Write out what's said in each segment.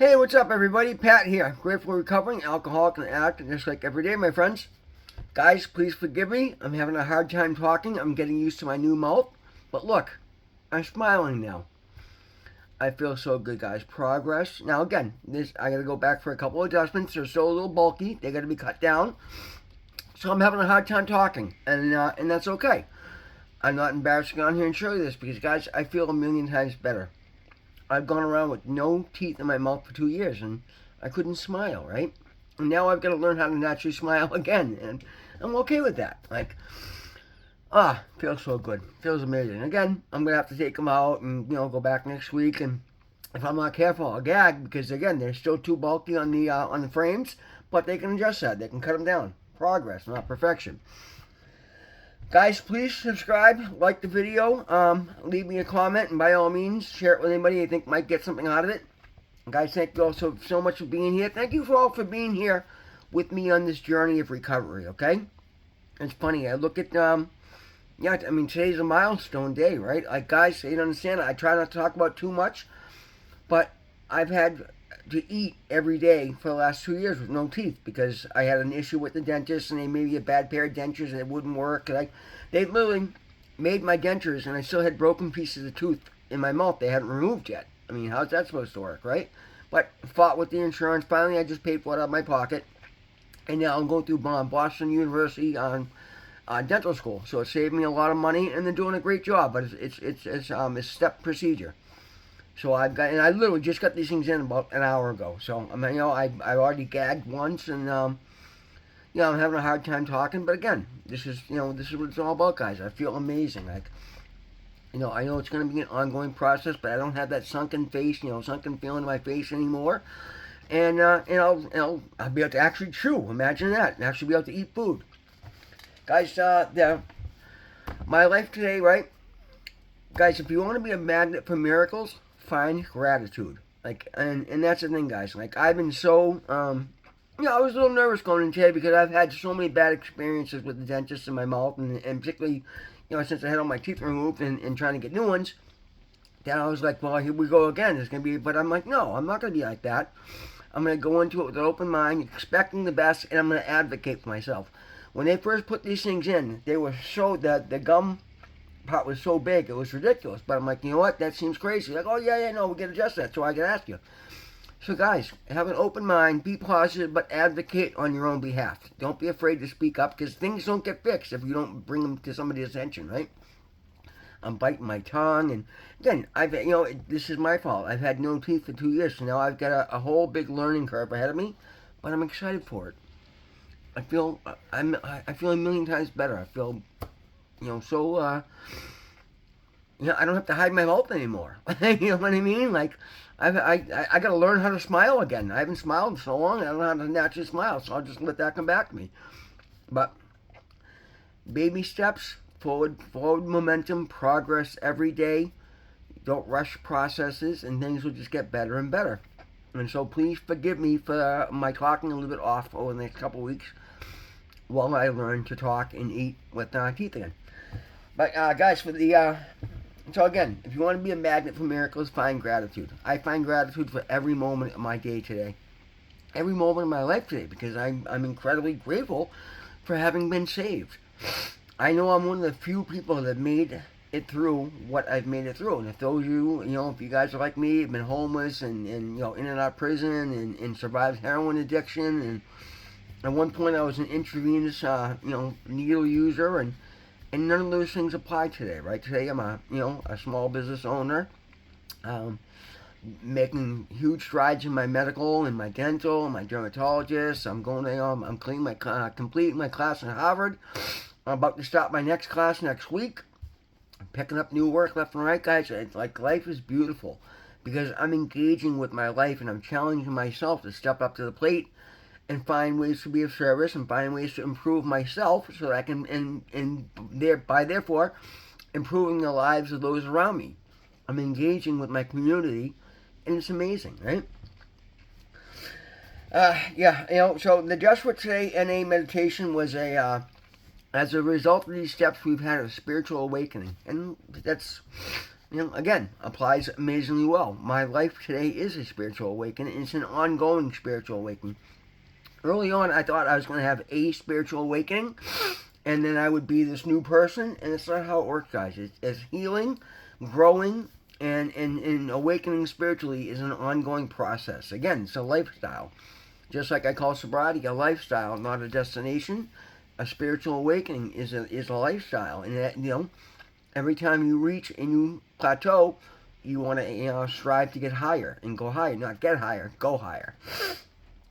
Hey, what's up, everybody? Pat here. Grateful recovering alcoholic and addict, just like every day, my friends. Guys, please forgive me. I'm having a hard time talking. I'm getting used to my new mouth. But look, I'm smiling now. I feel so good, guys. Progress. Now, again, I got to go back for a couple adjustments. They're still a little bulky. They got to be cut down. So I'm having a hard time talking, and that's okay. I'm not embarrassing on here and show you this because, guys, I feel a million times better. I've gone around with no teeth in my mouth for 2 years, and I couldn't smile, right? And now I've got to learn how to naturally smile again, and I'm okay with that. Feels so good. Feels amazing. Again, I'm going to have to take them out and, go back next week, and if I'm not careful, I'll gag, because, again, they're still too bulky on the frames, but they can adjust that. They can cut them down. Progress, not perfection. Guys, please subscribe, like the video, leave me a comment, and by all means, share it with anybody you think might get something out of it. Guys, thank you all so much for being here. Thank you all for being here with me on this journey of recovery, okay? It's funny, I look at, today's a milestone day, right? Like, guys, you don't understand, I try not to talk about too much, but I've had to eat every day for the last 2 years with no teeth because I had an issue with the dentist and they made me a bad pair of dentures and it wouldn't work. They literally made my dentures and I still had broken pieces of tooth in my mouth they hadn't removed yet. I mean, how's that supposed to work, right? But fought with the insurance. Finally, I just paid for it out of my pocket. And now I'm going through Boston University on dental school. So it saved me a lot of money and they're doing a great job. But it's a step procedure. So I literally just got these things in about an hour ago. So I already gagged once, and I'm having a hard time talking. But again, this is what it's all about, guys. I feel amazing. I know it's going to be an ongoing process, but I don't have that sunken face, sunken feeling in my face anymore. And I'll be able to actually chew. Imagine that, and actually be able to eat food, guys. My life today, right, guys. If you want to be a magnet for miracles, find gratitude. And that's the thing, guys. I've been so, I was a little nervous going in today because I've had so many bad experiences with the dentist in my mouth, and particularly, since I had all my teeth removed and trying to get new ones, then I was like, well, here we go again. It's going to be, but I'm like, no, I'm not going to be like that. I'm going to go into it with an open mind, expecting the best, and I'm going to advocate for myself. When they first put these things in, they were so, the gum part was so big, it was ridiculous. But I'm like, you know what? That seems crazy. Like, oh, yeah, no, we can adjust that. So I can ask you. So, guys, have an open mind. Be positive, but advocate on your own behalf. Don't be afraid to speak up, because things don't get fixed if you don't bring them to somebody's attention, right? I'm biting my tongue, and again, this is my fault. I've had no teeth for 2 years, so now I've got a whole big learning curve ahead of me, but I'm excited for it. I feel a million times better. I feel I don't have to hide my mouth anymore. You know what I mean? I got to learn how to smile again. I haven't smiled in so long. I don't know how to naturally smile, so I'll just let that come back to me. But baby steps, forward momentum, progress every day. Don't rush processes, and things will just get better and better. And so please forgive me for my talking a little bit off over the next couple weeks while I learn to talk and eat with teeth again. But guys, so again, if you want to be a magnet for miracles, find gratitude. I find gratitude for every moment of my day today, every moment of my life today, because I'm incredibly grateful for having been saved. I know I'm one of the few people that have made it through what I've made it through. And if those of you, if you guys are like me, have been homeless and in and out of prison and survived heroin addiction, and at one point I was an intravenous, needle user, and none of those things apply today, right? Today I'm a small business owner, making huge strides in my medical and my dental and my dermatologist. I'm going to, I'm completing my class in Harvard. I'm about to start my next class next week. I'm picking up new work left and right, guys. It's like life is beautiful because I'm engaging with my life and I'm challenging myself to step up to the plate and find ways to be of service and find ways to improve myself so that I can, and therefore, improving the lives of those around me. I'm engaging with my community, and it's amazing, right? So the Just for Today NA meditation was as a result of these steps, we've had a spiritual awakening, and that's again, applies amazingly well. My life today is a spiritual awakening. It's an ongoing spiritual awakening. Early on, I thought I was going to have a spiritual awakening, and then I would be this new person, and it's not how it works, guys. It's healing, growing, and awakening spiritually is an ongoing process. Again, it's a lifestyle. Just like I call sobriety a lifestyle, not a destination. A spiritual awakening is a lifestyle, and that, every time you reach and you plateau, you want to strive to get higher and go higher, not get higher, go higher.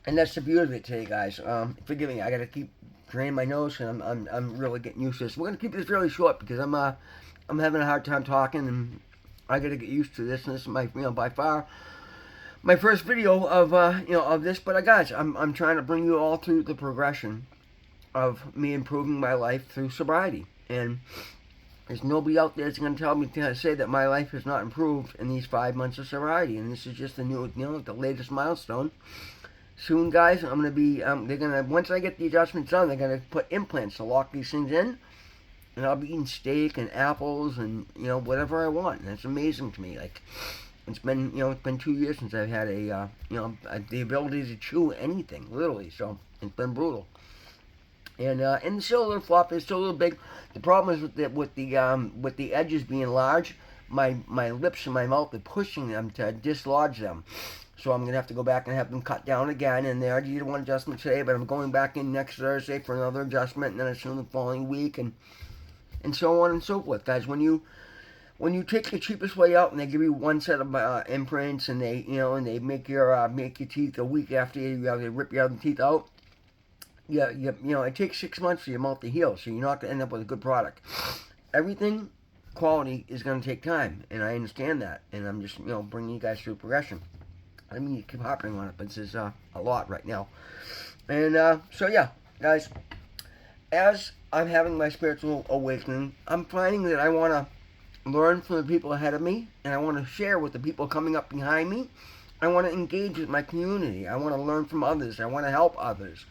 And that's the beauty of it today, guys. Forgive me, I gotta keep draining my nose, and I'm really getting used to this. We're gonna keep this really short because I'm having a hard time talking, and I gotta get used to this. And this is my by far my first video of of this. But guys, I'm trying to bring you all through the progression of me improving my life through sobriety, and there's nobody out there that's going to tell me to say that my life has not improved in these 5 months of sobriety. And this is just the new, the latest milestone. Soon, guys, I'm going to be, they're going to, once I get the adjustments done, they're going to put implants to lock these things in. And I'll be eating steak and apples and, whatever I want. And that's amazing to me. Like, it's been, it's been 2 years since I've had the ability to chew anything, literally. So, it's been brutal. And it's still a little floppy, it's still a little big. The problem is with the edges being large, my lips and my mouth are pushing them to dislodge them. So I'm gonna have to go back and have them cut down again. And they already did one adjustment today, but I'm going back in next Thursday for another adjustment, and then it's soon the following week, and so on and so forth, guys. When you take the cheapest way out, and they give you one set of imprints, and they they make your teeth a week after they rip your other teeth out. Yeah, it takes 6 months for your mouth to heal, so you're not going to end up with a good product. Everything quality is going to take time, and I understand that, and I'm just, bringing you guys through progression. I mean, you keep hopping on it, but this is a lot right now. And, so yeah, guys, as I'm having my spiritual awakening, I'm finding that I want to learn from the people ahead of me, and I want to share with the people coming up behind me. I want to engage with my community. I want to learn from others. I want to help others.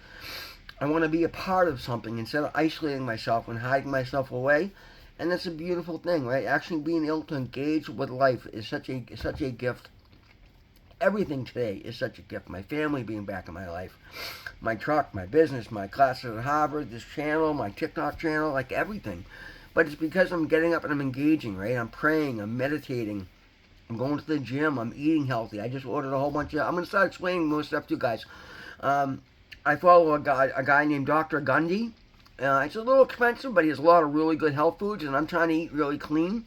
I want to be a part of something instead of isolating myself and hiding myself away. And that's a beautiful thing, right? Actually being able to engage with life is such a gift. Everything today is such a gift. My family being back in my life. My truck, my business, my classes at Harvard, this channel, my TikTok channel, like everything. But it's because I'm getting up and I'm engaging, right? I'm praying, I'm meditating. I'm going to the gym, I'm eating healthy. I just ordered a whole bunch of... I'm going to start explaining more stuff to you guys. I follow a guy named Dr. Gundy. It's a little expensive, but he has a lot of really good health foods, and I'm trying to eat really clean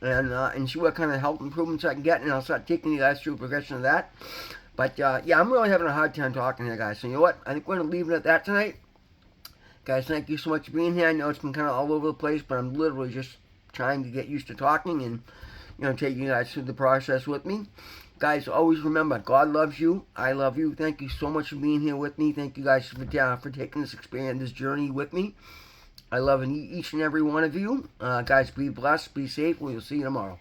and see what kind of health improvements I can get, and I'll start taking you guys through a progression of that. But, yeah, I'm really having a hard time talking here, guys. So, you know what? I think we're going to leave it at that tonight. Guys, thank you so much for being here. I know it's been kind of all over the place, but I'm literally just trying to get used to talking and, taking you guys through the process with me. Guys, always remember, God loves you. I love you. Thank you so much for being here with me. Thank you guys for taking this experience, this journey with me. I love each and every one of you. Guys, be blessed, be safe. We'll see you tomorrow.